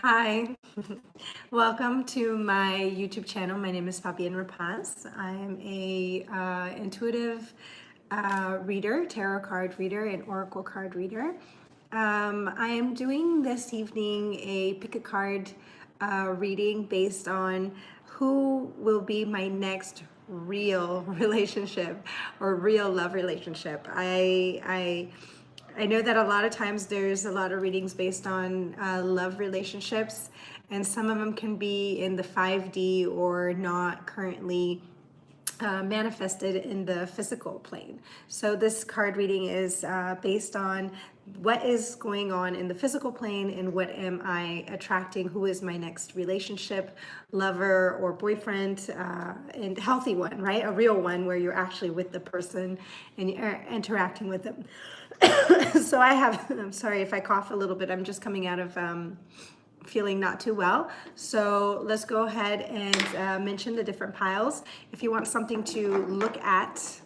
Hi, welcome to my YouTube channel. My name is Fabienne Rapaz. I am a intuitive reader, tarot card reader, and oracle card reader. I am doing this evening a pick a card reading based on who will be my next real relationship or real love relationship. I know that a lot of times there's a lot of readings based on love relationships, and some of them can be in the 5D or not currently manifested in the physical plane. So this card reading is based on what is going on in the physical plane and what am I attracting, who is my next relationship, lover or boyfriend, and healthy one, right? A real one where you're actually with the person and you're interacting with them. So I'm sorry if I cough a little bit, I'm just coming out of feeling not too well. So let's go ahead and mention the different piles. If you want something to look at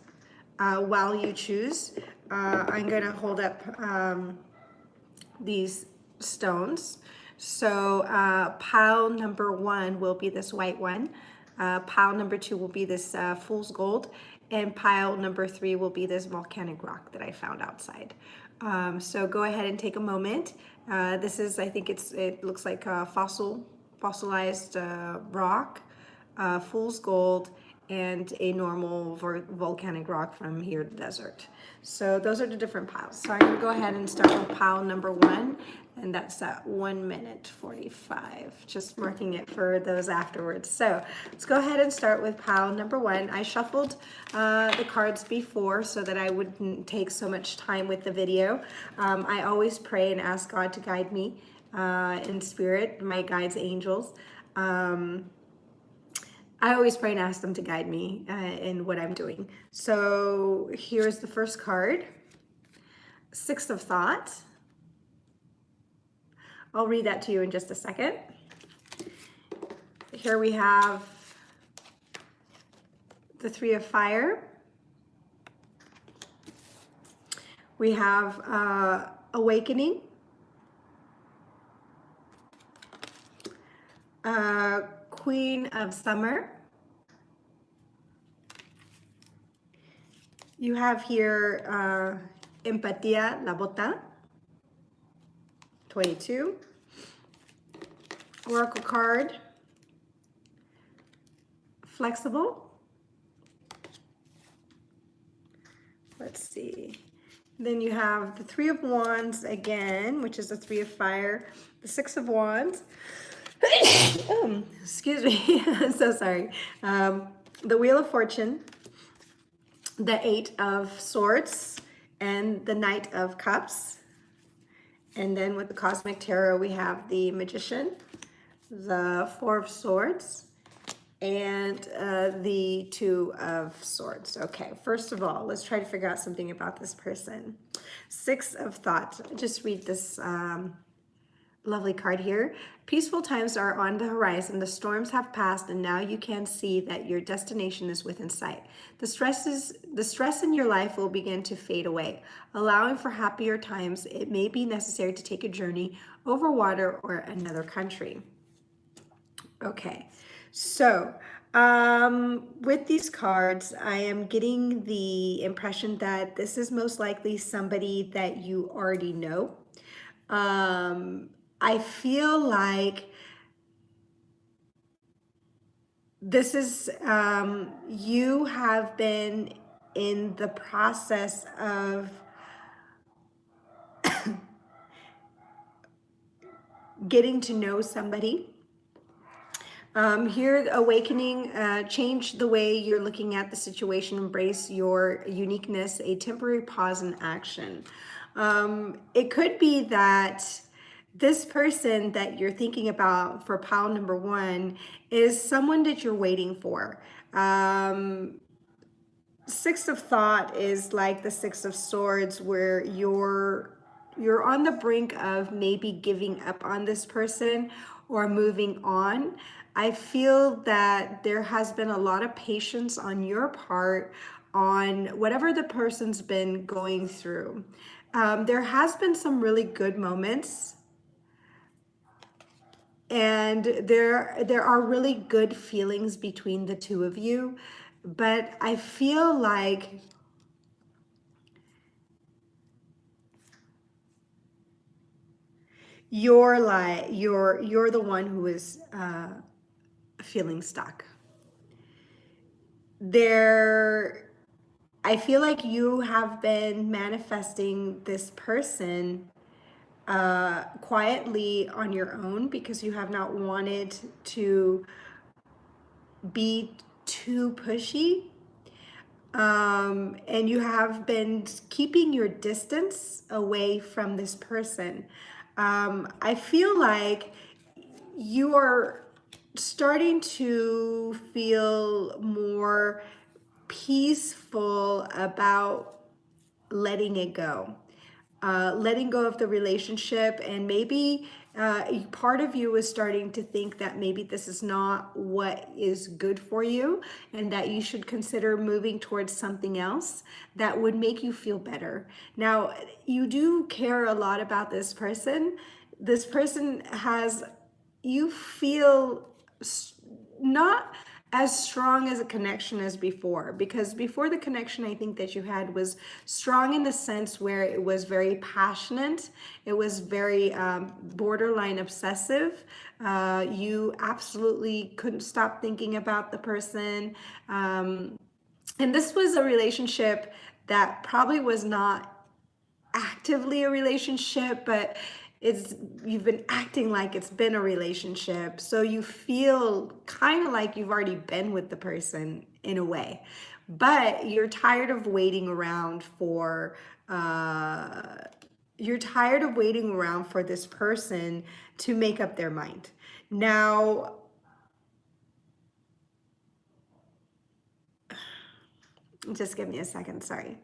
while you choose, I'm going to hold up these stones. So pile number 1 will be this white one. Pile number 2 will be this fool's gold. And pile number 3 will be this volcanic rock that I found outside. So go ahead and take a moment. This is, I think it looks like a fossilized rock, fool's gold, and a normal volcanic rock from here in the desert. So those are the different piles. So I'm going to go ahead and start with pile number 1, and that's at 1 minute 45. Just marking it for those afterwards. So let's go ahead and start with pile number 1. I shuffled the cards before so that I wouldn't take so much time with the video. I always pray and ask God to guide me in spirit, my guides, angels. I always pray and ask them to guide me in what I'm doing. So here's the first card, Six of Thought. I'll read that to you in just a second. Here we have the Three of Fire. We have Awakening. Queen of Summer. You have here Empatia La Bota, 22. Oracle card, Flexible. Let's see. Then you have the Three of Wands again, which is the Three of Fire, the Six of Wands. Excuse me, I'm so sorry. The Wheel of Fortune, the Eight of Swords, and the Knight of Cups. And then with the Cosmic Tarot, we have the Magician, the Four of Swords, and the Two of Swords. Okay, first of all, let's try to figure out something about this person. Six of Thought. Just read this lovely card here. Peaceful times are on the horizon. The storms have passed, and now you can see that your destination is within sight. The stress in your life will begin to fade away. Allowing for happier times, it may be necessary to take a journey over water or another country. Okay, so with these cards, I am getting the impression that this is most likely somebody that you already know. I feel like this is, you have been in the process of getting to know somebody. Here, awakening, change the way you're looking at the situation, embrace your uniqueness, a temporary pause in action. It could be that this person that you're thinking about for pile number 1 is someone that you're waiting for. Six of Thought is like the Six of Swords, where you're on the brink of maybe giving up on this person or moving on. I feel that there has been a lot of patience on your part on whatever the person's been going through. There has been some really good moments. and there are really good feelings between the two of you, but I feel like you're the one who is feeling stuck. There, I feel like you have been manifesting this person quietly on your own because you have not wanted to be too pushy. And you have been keeping your distance away from this person. I feel like you are starting to feel more peaceful about letting it go, letting go of the relationship, and maybe part of you is starting to think that maybe this is not what is good for you, and that you should consider moving towards something else that would make you feel better. Now, you do care a lot about this person. This person has, you feel not as strong as a connection as before, because before, the connection I think that you had was strong in the sense where it was very passionate, it was very borderline obsessive. You absolutely couldn't stop thinking about the person, and this was a relationship that probably was not actively a relationship, but it's, you've been acting like it's been a relationship. So you feel kind of like you've already been with the person in a way. But you're tired of waiting around for this person to make up their mind. Now, just give me a second, sorry.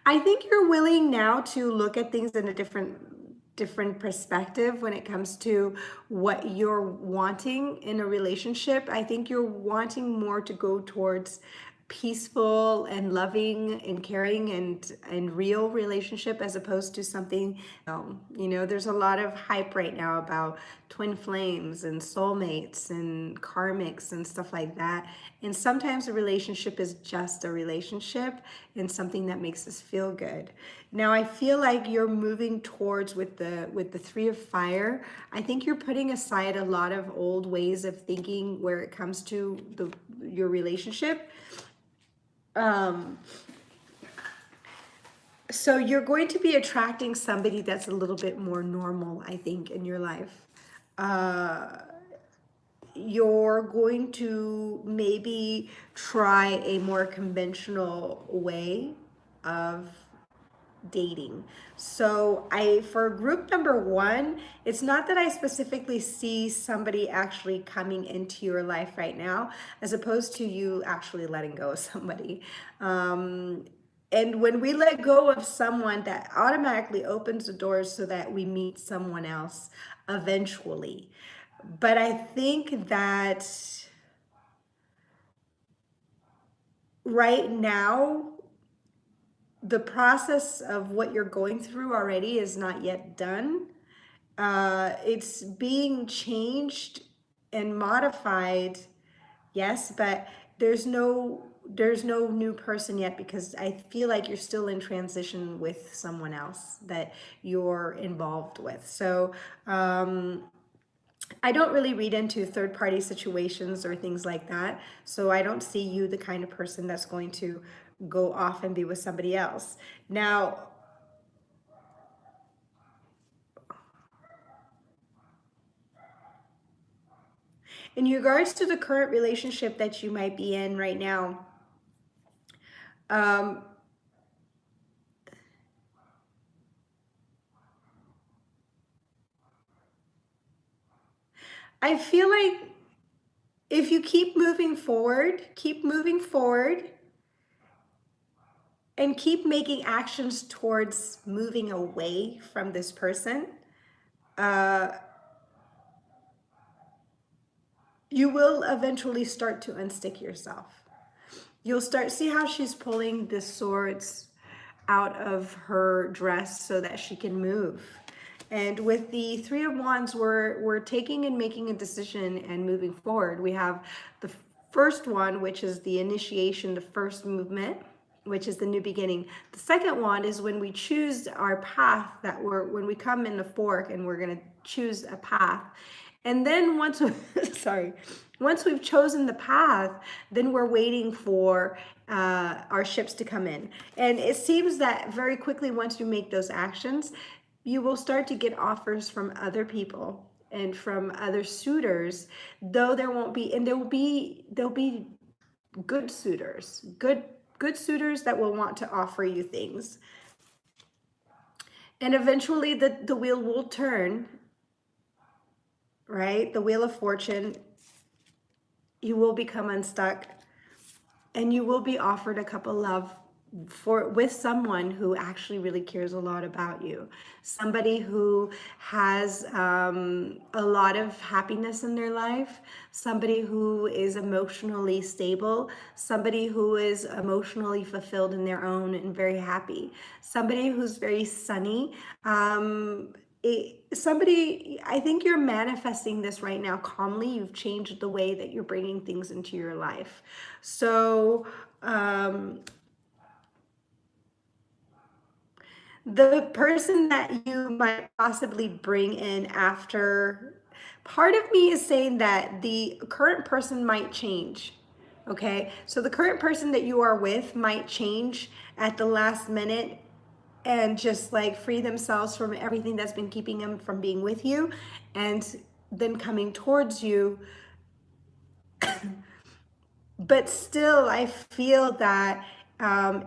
I think you're willing now to look at things in a different perspective when it comes to what you're wanting in a relationship. I think you're wanting more to go towards peaceful and loving and caring and real relationship, as opposed to something, there's a lot of hype right now about twin flames and soulmates and karmics and stuff like that, and sometimes a relationship is just a relationship and something that makes us feel good. Now, I feel like you're moving towards, with the Three of Fire, I think you're putting aside a lot of old ways of thinking where it comes to your relationship. So you're going to be attracting somebody that's a little bit more normal, I think, in your life. You're going to maybe try a more conventional way of dating. So for group number one, it's not that I specifically see somebody actually coming into your life right now, as opposed to you actually letting go of somebody. And when we let go of someone, that automatically opens the doors so that we meet someone else eventually. But I think that right now, the process of what you're going through already is not yet done. It's being changed and modified, yes, but there's no new person yet, because I feel like you're still in transition with someone else that you're involved with. So I don't really read into third party situations or things like that. So I don't see you the kind of person that's going to go off and be with somebody else. Now, in regards to the current relationship that you might be in right now, um, I feel like if you keep moving forward, and keep making actions towards moving away from this person, you will eventually start to unstick yourself. You'll start, see how she's pulling the swords. out of her dress so that she can move. And with the Three of Wands, we're taking and making a decision and moving forward. We have the first one, which is the initiation, the first movement, which is the new beginning. The second one is when we choose our path, when we come in the fork and we're going to choose a path. And then once we've chosen the path, then we're waiting for our ships to come in. And it seems that very quickly, once you make those actions, you will start to get offers from other people and from other suitors, though there'll be good suitors, good suitors that will want to offer you things. And eventually the wheel will turn, right? The wheel of fortune, you will become unstuck and you will be offered a cup of love with someone who actually really cares a lot about you, somebody who has a lot of happiness in their life, somebody who is emotionally stable, somebody who is emotionally fulfilled in their own and very happy, somebody who's very sunny. Somebody, I think you're manifesting this right now calmly. You've changed the way that you're bringing things into your life. So the person that you might possibly bring in after, part of me is saying that the current person might change. Okay, so the current person that you are with might change at the last minute and just like free themselves from everything that's been keeping them from being with you and then coming towards you. But still, I feel that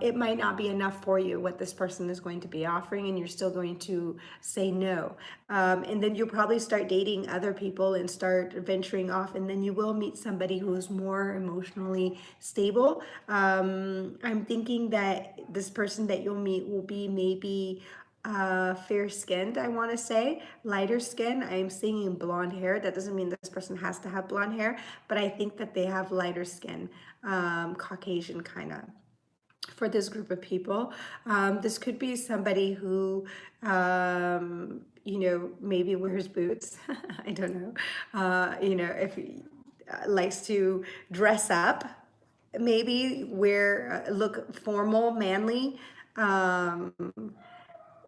it might not be enough for you what this person is going to be offering, and you're still going to say no. And then you'll probably start dating other people and start venturing off, and then you will meet somebody who's more emotionally stable. I'm thinking that this person that you'll meet will be maybe fair skinned, I want to say, lighter skin. I'm seeing blonde hair. That doesn't mean this person has to have blonde hair, but I think that they have lighter skin, Caucasian kind of. For this group of people, this could be somebody who, maybe wears boots. I don't know. If he likes to dress up, maybe look formal, manly.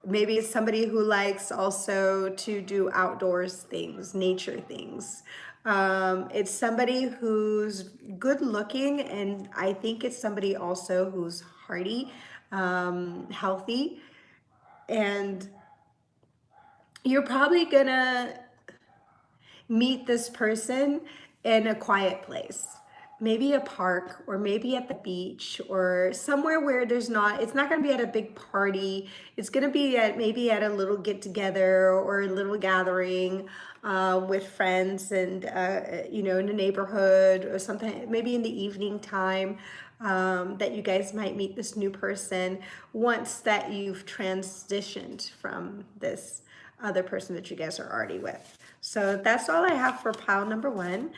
Maybe it's somebody who likes also to do outdoors things, nature things. It's somebody who's good looking, and I think it's somebody also who's hearty, healthy, and you're probably gonna meet this person in a quiet place, maybe a park or maybe at the beach or somewhere where it's not going to be at a big party. It's going to be maybe at a little get together or a little gathering with friends and in a neighborhood or something, maybe in the evening time, that you guys might meet this new person once that you've transitioned from this other person that you guys are already with. So that's all I have for pile number one.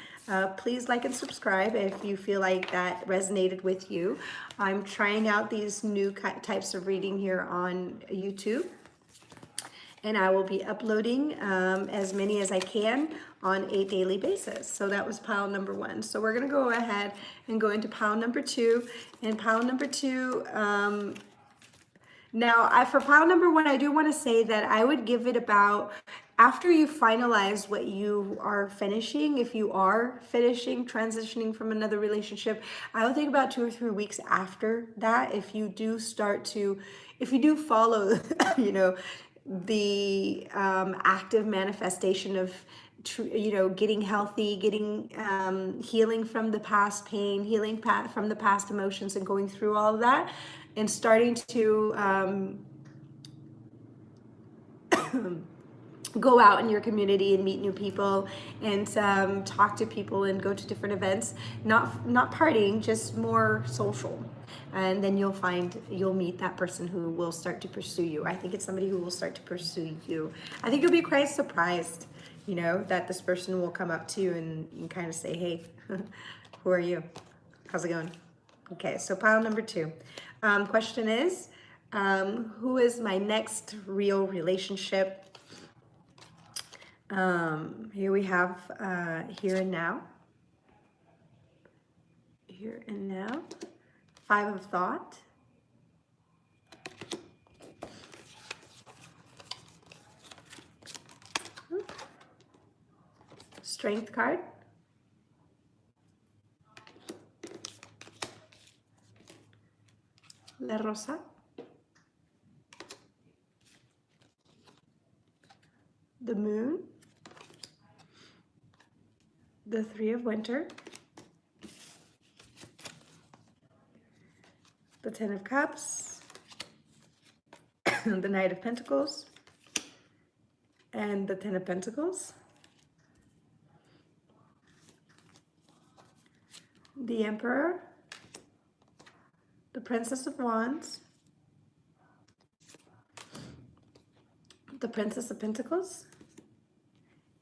Please like and subscribe if you feel like that resonated with you. I'm trying out these new types of reading here on YouTube, and I will be uploading as many as I can on a daily basis. So that was pile number one. So we're gonna go ahead and go into pile number two. And pile number two, now, for pile number one, I do want to say that I would give it about, after you finalize what you are finishing, if you are finishing, transitioning from another relationship, I would think about 2 or 3 weeks after that, if you do follow, the active manifestation of getting healthy, getting healing from the past pain, healing from the past emotions, and going through all of that, and starting to go out in your community and meet new people and talk to people and go to different events, not partying, just more social. And then you'll meet that person who will start to pursue you. I think it's somebody who will start to pursue you. I think you'll be quite surprised, that this person will come up to you and kind of say, hey, who are you? How's it going? Okay, so pile number two. Question is, Who is my next real relationship? Here we have here and now. Here and now. Five of Thought. Strength card. La Rosa. The Moon. The Three of Winter. The Ten of Cups. The Knight of Pentacles. And the Ten of Pentacles. The Emperor. The Princess of Wands. The Princess of Pentacles.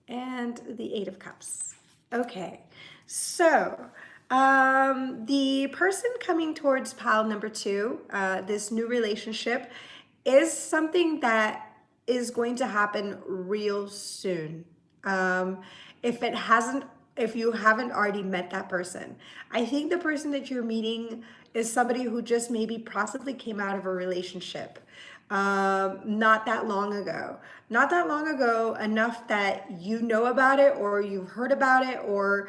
And the Eight of Cups. Okay, so the person coming towards pile number 2, this new relationship, is something that is going to happen real soon. If you haven't already met that person, I think the person that you're meeting is somebody who just maybe possibly came out of a relationship not that long ago. Not that long ago enough that you know about it or you've heard about it, or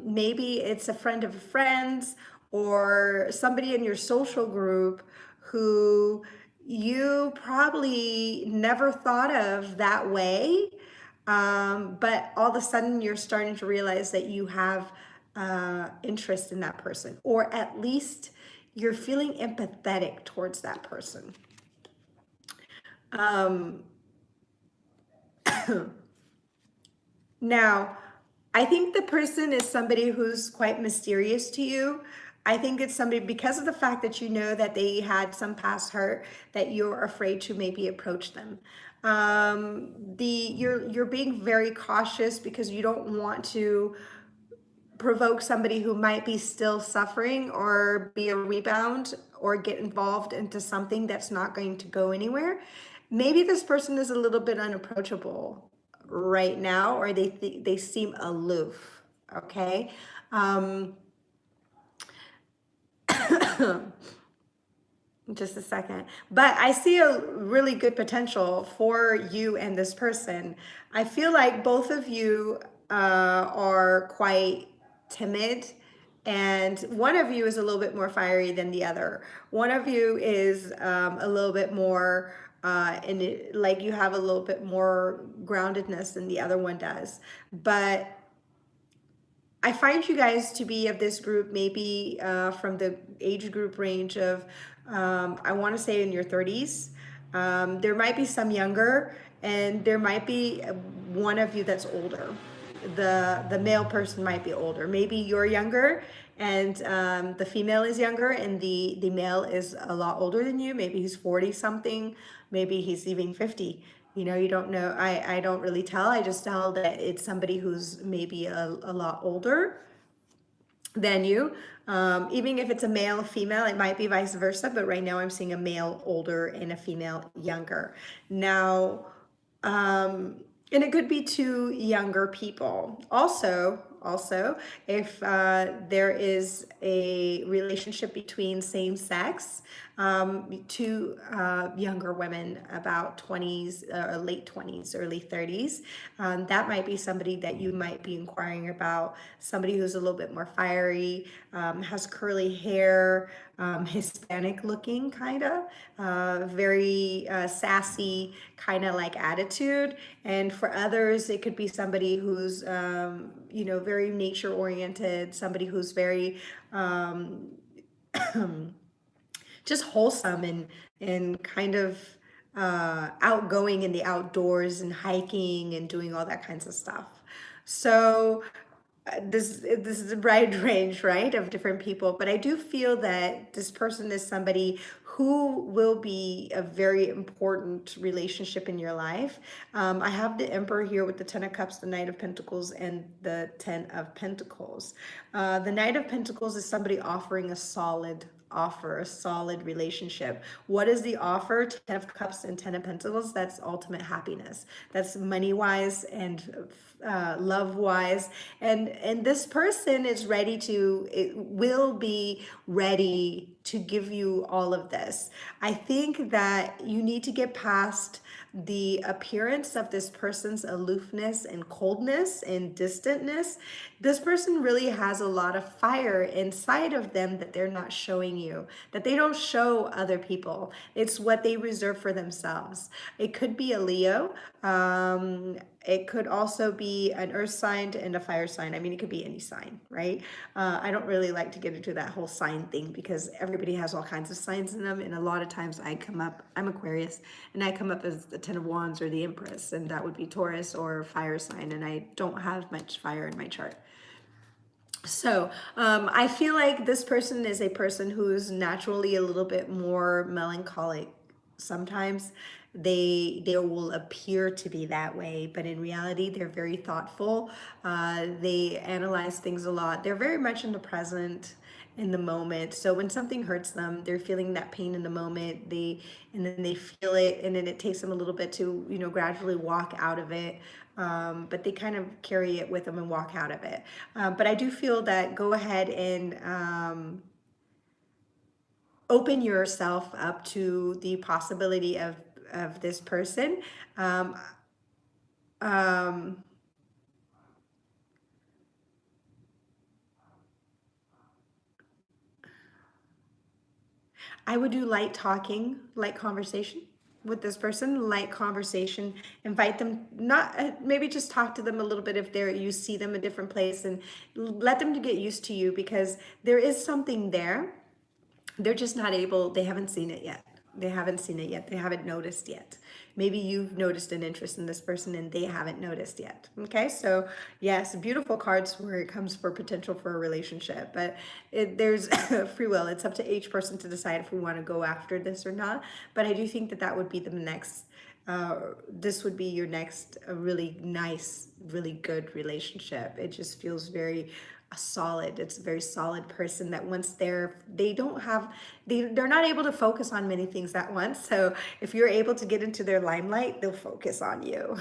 maybe it's a friend of a friend's or somebody in your social group who you probably never thought of that way. But all of a sudden you're starting to realize that you have interest in that person, or at least you're feeling empathetic towards that person. Now, I think the person is somebody who's quite mysterious to you. I think it's somebody, because of the fact that you know that they had some past hurt, that you're afraid to maybe approach them. You're being very cautious because you don't want to provoke somebody who might be still suffering or be a rebound or get involved into something that's not going to go anywhere. Maybe this person is a little bit unapproachable right now, or they seem aloof. Okay. Just a second. But I see a really good potential for you and this person. I feel like both of you are quite timid, and one of you is a little bit more fiery than the other. One of you is a little bit more like you have a little bit more groundedness than the other one does. But I find you guys to be of this group, maybe from the age group range of, I want to say in your 30s. There might be some younger, and there might be one of you that's older. The male person might be older. Maybe you're younger and the female is younger, and the male is a lot older than you. Maybe he's 40 something, maybe he's even 50. You don't know. I don't really tell. I just tell that it's somebody who's maybe a lot older than you. Even if it's a male, female, it might be vice versa. But right now I'm seeing a male older and a female younger. Now, and it could be two younger people. Also, if there is a relationship between same sex, two younger women, about 20s, late 20s, early 30s, that might be somebody that you might be inquiring about. Somebody who's a little bit more fiery, has curly hair, Hispanic looking, kind of, very sassy, kind of like attitude. And for others, it could be somebody who's, very nature oriented, somebody who's very just wholesome and kind of outgoing in the outdoors and hiking and doing all that kinds of stuff. So this is a wide range, right, of different people. But I do feel that this person is somebody who will be a very important relationship in your life. I have the Emperor here with the Ten of Cups, the Knight of Pentacles, and the Ten of Pentacles. The Knight of Pentacles is somebody offering a solid offer a solid relationship. What is the offer? 10 of Cups and 10 of Pentacles. That's ultimate happiness. That's money wise and love wise. And this person is ready to, it will be ready to give you all of this. I think that you need to get past the appearance of this person's aloofness and coldness and distantness. This person really has a lot of fire inside of them that they're not showing you, that they don't show other people. It's what they reserve for themselves. It could be a Leo. It could also be an earth sign and a fire sign. I mean, it could be any sign, right? I don't really like to get into that whole sign thing because everybody has all kinds of signs in them. And a lot of times I'm Aquarius, and I come up as the 10 of Wands or the Empress, and that would be Taurus or fire sign. And I don't have much fire in my chart. So I feel like this person is a person who's naturally a little bit more melancholic. Sometimes they will appear to be that way, but in reality they're very thoughtful. They analyze things a lot. They're very much in the present, in the moment. So when something hurts them, they're feeling that pain in the moment. And then they feel it, and then it takes them a little bit to, you know, gradually walk out of it. But they kind of carry it with them and walk out of it. But I do feel that go ahead and open yourself up to the possibility of this person. I would do light talking, light conversation with this person, light conversation. Invite them, not maybe just talk to them a little bit if you see them a different place, and let them to get used to you, because there is something there. They're just not able, they haven't seen it yet. They haven't seen it yet. They haven't noticed yet. Maybe you've noticed an interest in this person and they haven't noticed yet. Okay, so yes, beautiful cards where it comes for potential for a relationship, but there's free will. It's up to each person to decide if we want to go after this or not. But I do think that that would be the next, this would be your next really nice, really good relationship. It just feels very solid. It's a very solid person that once they're not able to focus on many things at once. So if you're able to get into their limelight, they'll focus on you.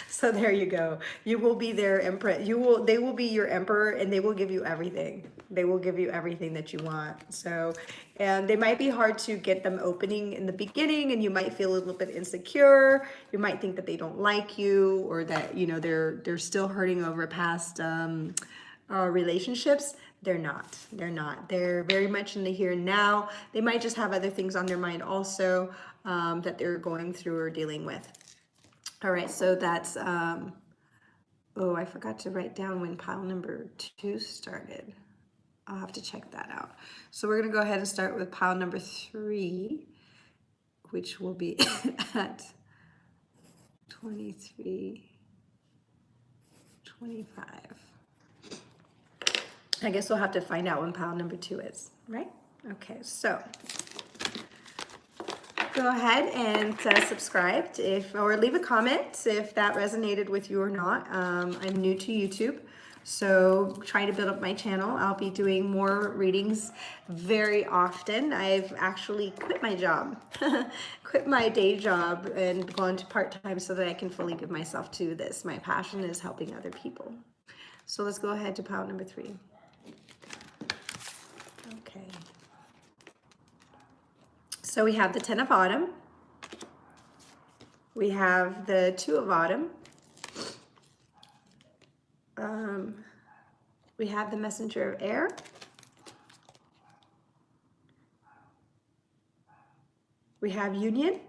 So there you go. You will be their emperor. They will be your emperor, and they will give you everything. They will give you everything that you want. So, and they might be hard to get them opening in the beginning, and you might feel a little bit insecure. You might think that they don't like you, or that, you know, they're still hurting over past relationships. They're not. They're very much in the here and now. They might just have other things on their mind also, that they're going through or dealing with. All right, so that's oh, I forgot to write down when pile number 2 started. I'll have to check that out. So we're going to go ahead and start with pile number 3, which will be at 23, 25. I guess we'll have to find out when pile number 2 is, right? Okay, so go ahead and subscribe or leave a comment if that resonated with you or not. I'm new to YouTube, so trying to build up my channel. I'll be doing more readings very often. I've actually quit my job, quit my day job, and gone to part-time so that I can fully give myself to this. My passion is helping other people. So let's go ahead to pile number 3. Okay. So we have the 10 of Autumn. We have the 2 of Autumn. We have the Messenger of Air. We have Union.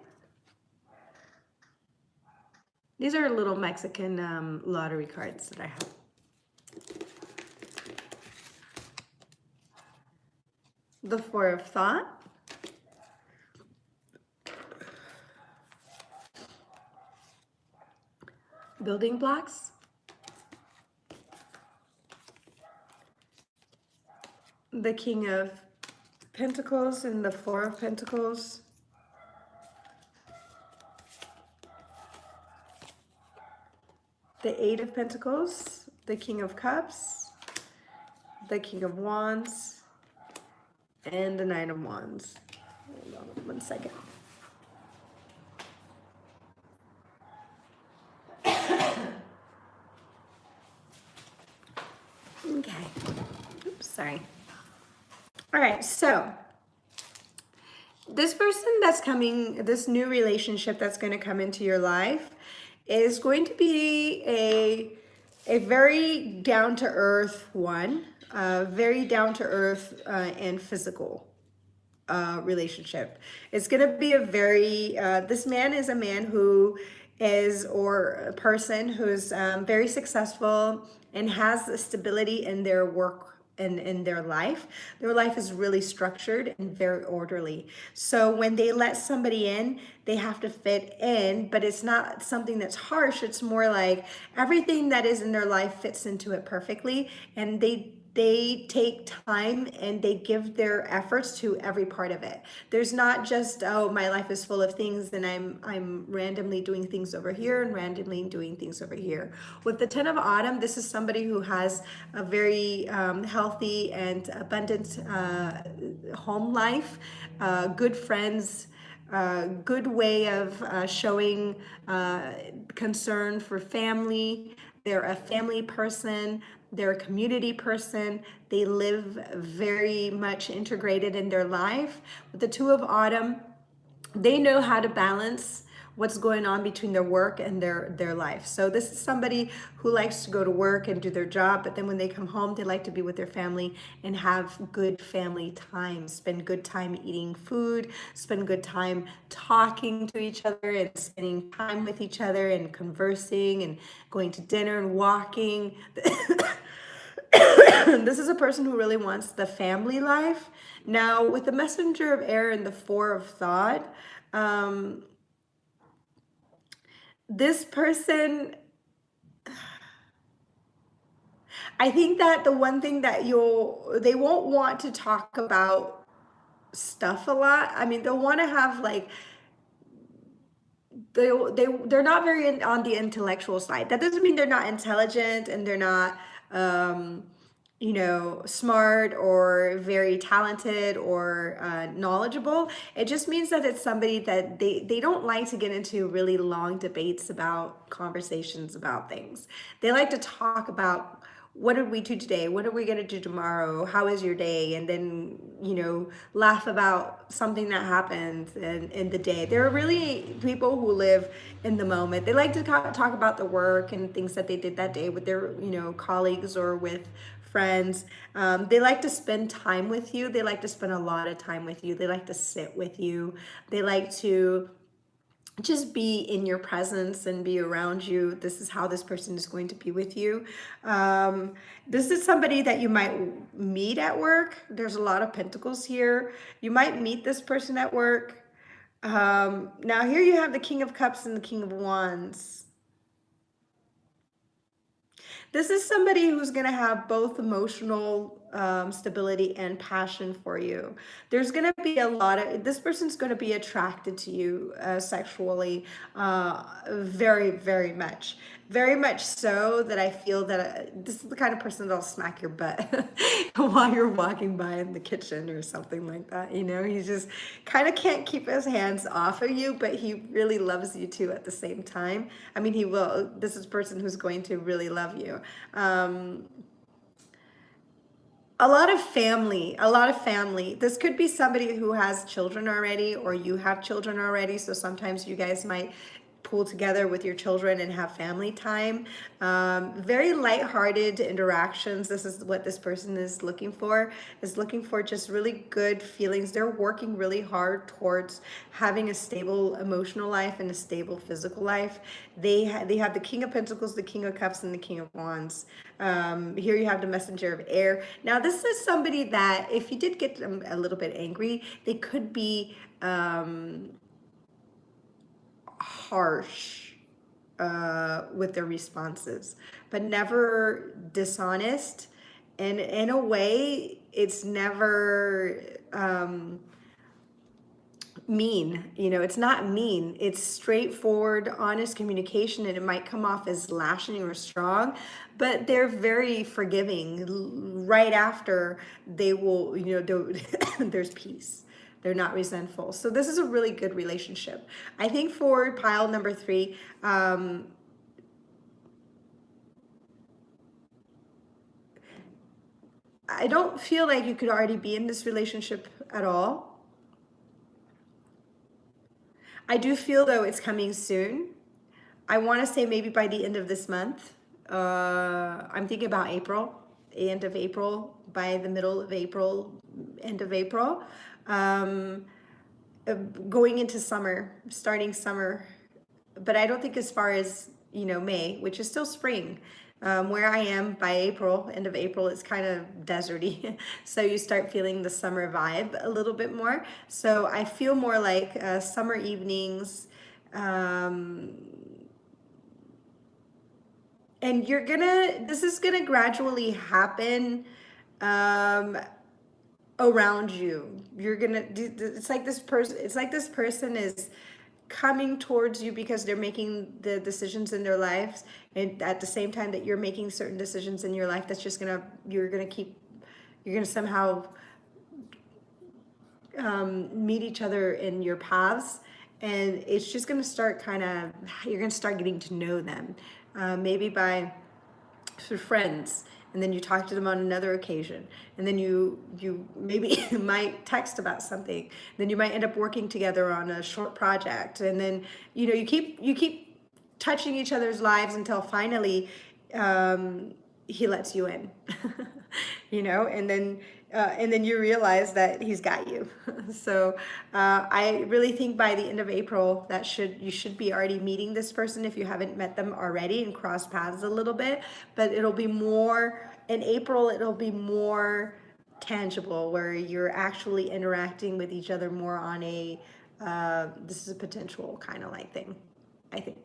These are little Mexican lottery cards that I have. The 4 of Thought. Building Blocks. The King of Pentacles and the 4 of Pentacles. The 8 of Pentacles, the King of Cups, the King of Wands, and the Nine of Wands. Hold on 1 second. Okay. Oops, sorry. All right, so this person that's coming, this new relationship that's going to come into your life is going to be a very down to earth one, very down to earth and physical relationship. It's going to be a very, this man is a man who is, or a person who's very successful and has the stability in their work and in their life. Their life is really structured and very orderly. So when they let somebody in, they have to fit in, but it's not something that's harsh. It's more like everything that is in their life fits into it perfectly, and they take time and they give their efforts to every part of it. There's not just, oh, my life is full of things and I'm randomly doing things over here and randomly doing things over here. With the Ten of Autumn, this is somebody who has a very healthy and abundant home life, good friends, good way of showing concern for family. They're a family person. They're a community person. They live very much integrated in their life. With the Two of Autumn, they know how to balance what's going on between their work and their life. So this is somebody who likes to go to work and do their job, but then when they come home, they like to be with their family and have good family time, spend good time eating food, spend good time talking to each other and spending time with each other and conversing and going to dinner and walking. This is a person who really wants the family life. Now, with the Messenger of Air and the Four of Thought, this person, I think that the one thing that they won't want to talk about stuff a lot. I mean, they'll want to have like, they're not very on the intellectual side. That doesn't mean they're not intelligent and they're not smart or very talented or knowledgeable. It just means that it's somebody that they don't like to get into really long debates about conversations about things. They like to talk about, what did we do today? What are we going to do tomorrow? How is your day? And then, laugh about something that happened in the day. There are really people who live in the moment. They like to talk about the work and things that they did that day with their, colleagues or with friends. They like to spend time with you. They like to spend a lot of time with you. They like to sit with you. They like to just be in your presence and be around you. This is how this person is going to be with you. This is somebody that you might meet at work. There's a lot of pentacles here. You might meet this person at work. Now here you have the King of Cups and the King of Wands. This is somebody who's going to have both emotional stability and passion for you. There's going to be this person's going to be attracted to you sexually very, very much. Very much so that I feel that this is the kind of person that'll smack your butt while you're walking by in the kitchen or something like that. He just kind of can't keep his hands off of you, but he really loves you too at the same time. I mean, he will. This is a person who's going to really love you. A lot of family. This could be somebody who has children already, or you have children already. So sometimes you guys might pool together with your children and have family time. Very lighthearted interactions. This is what this person is looking for just really good feelings. They're working really hard towards having a stable emotional life and a stable physical life. They have the King of Pentacles, the King of Cups, and the King of Wands. Here you have the Messenger of Air. Now this is somebody that if you did get them a little bit angry, they could be harsh with their responses, but never dishonest. And in a way, it's never mean. It's not mean. It's straightforward, honest communication, and it might come off as lashing or strong, but they're very forgiving. Right after, they will, there's peace. They're not resentful. So this is a really good relationship. I think for pile number 3, I don't feel like you could already be in this relationship at all. I do feel though it's coming soon. I want to say maybe by the end of this month. I'm thinking about April, end of April, by the middle of April, end of April. Going into summer, starting summer. But I don't think as far as, May, which is still spring. Where I am by April, end of April, it's kind of deserty. So you start feeling the summer vibe a little bit more. So I feel more like summer evenings. And this is gonna gradually happen around you. It's like this person is coming towards you because they're making the decisions in their lives, and at the same time that you're making certain decisions in your life, you're gonna somehow meet each other in your paths, and it's just gonna start you're gonna start getting to know them, maybe by sort of friends, and then you talk to them on another occasion, and then you maybe might text about something, then you might end up working together on a short project, and then you keep touching each other's lives until finally he lets you in. And then you realize that he's got you. So I really think by the end of April you should be already meeting this person if you haven't met them already, and cross paths a little bit. But it'll be more in April. It'll be more tangible, where you're actually interacting with each other more on a this is a potential kind of like thing, I think.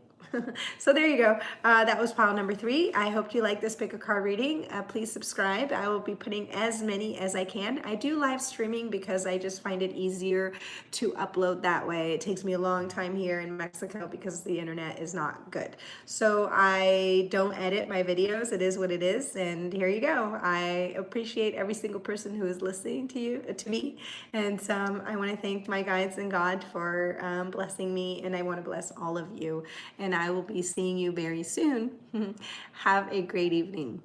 So there you go. That was pile number 3. I hope you like this pick a card reading. Please subscribe. I will be putting as many as I can. I do live streaming because I just find it easier to upload that way. It takes me a long time here in Mexico because the internet is not good. So I don't edit my videos. It is what it is. And here you go. I appreciate every single person who is listening to me. And I want to thank my guides and God for blessing me. And I want to bless all of you. And I will be seeing you very soon. Have a great evening.